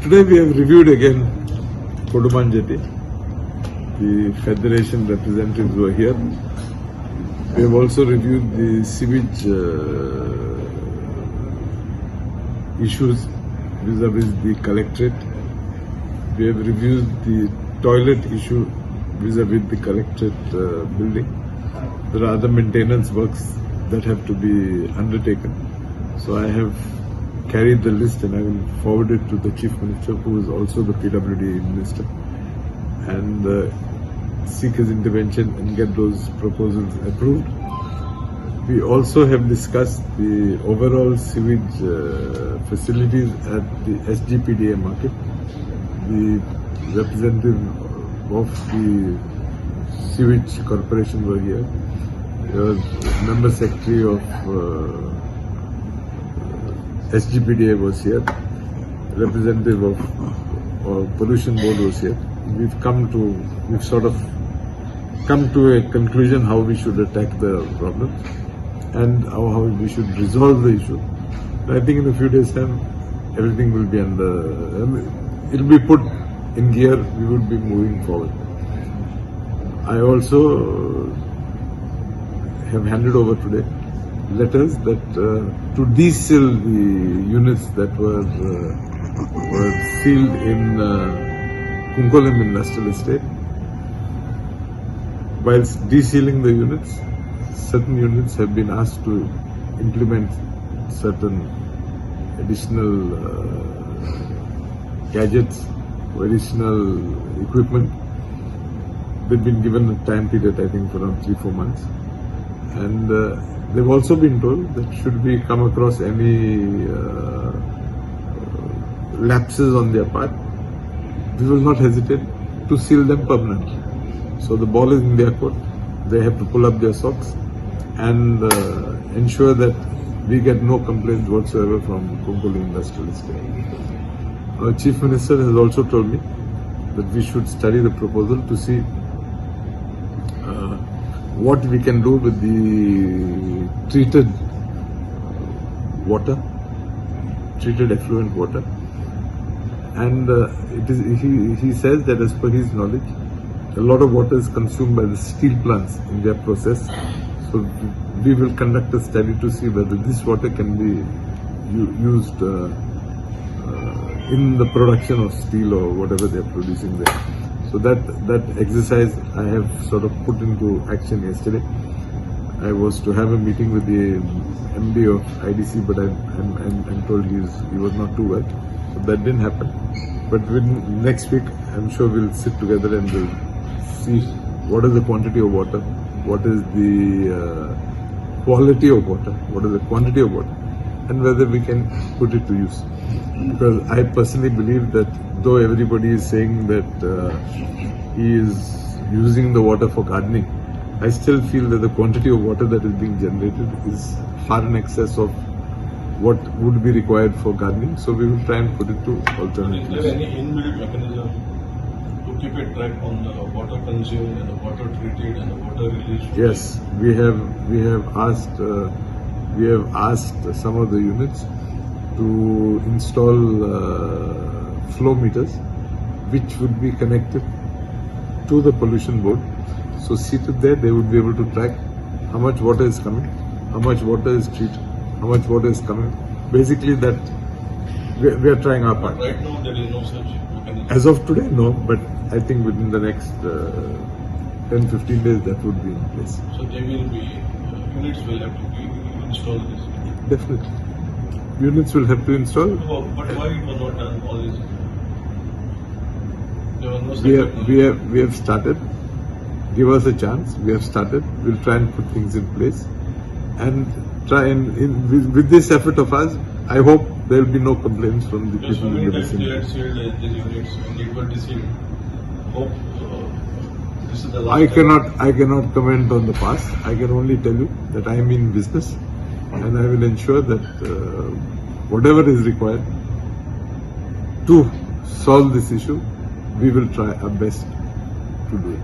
Today we have reviewed again Koduman Jetty. The Federation representatives were here. We have also reviewed the sewage issues vis-a-vis the collectorate. We have reviewed the toilet issue vis-a-vis the collectorate building. There are other maintenance works that have to be undertaken. So I have carried the list and I will forward it to the Chief Minister, who is also the PWD Minister, and seek his intervention and get those proposals approved. We also have discussed the overall sewage facilities at the SGPDA market. The representative of the Sewage Corporation were here. There was Member Secretary of SGPDA was here. Representative of Pollution Board was here. We've sort of come to a conclusion how we should attack the problem and how we should resolve the issue. I think in a few days' time, everything will be it'll be put in gear. We would be moving forward. I also have handed over today letters that to deseal the units that were sealed in Kunkolim Industrial Estate. Whilst desealing the units, certain units have been asked to implement certain additional gadgets or additional equipment. They've been given a time period, I think, for around 3-4 months. And they've also been told that should we come across any lapses on their part, we will not hesitate to seal them permanently. So the ball is in their court. They have to pull up their socks and ensure that we get no complaints whatsoever from Kunkolim Industrial Estate. Our Chief Minister has also told me that we should study the proposal to see what we can do with the treated water, treated effluent water. And he says that as per his knowledge, a lot of water is consumed by the steel plants in their process. So we will conduct a study to see whether this water can be used in the production of steel or whatever they are producing there. So that exercise I have sort of put into action yesterday. I was to have a meeting with the MD of IDC, but I'm told he was not too well. So that didn't happen. But next week, I'm sure we'll sit together and we'll see what is the quantity of water, what is the quality of water, what is the quantity of water, and whether we can put it to use. Because I personally believe that though everybody is saying that he is using the water for gardening, I still feel that the quantity of water that is being generated is far in excess of what would be required for gardening. So we will try and put it to alternatives. Is there any inbuilt mechanism to keep a track on the water consumed and the water treated and the water released? Yes, we have asked some of the units to install flow meters which would be connected to the pollution board. So seated there, they would be able to track how much water is coming, how much water is treated, how much water is coming. Basically that we are trying our part. Right now there is no such mechanism. As of today, no, but I think within the next 10-15 days that would be in place. So there will be, units will have to be installed this. Definitely. Units will have to install. But why it was not done all this? There was no such We have started. Give us a chance. We have started. We'll try and put things in place, and try and with this effort of ours, I hope there will be no complaints from the people in the vicinity. They had sealed these units and it will desealed. Hope this is the last. I cannot comment on the past. I can only tell you that I am in business, and I will ensure that whatever is required to solve this issue, we will try our best to do it.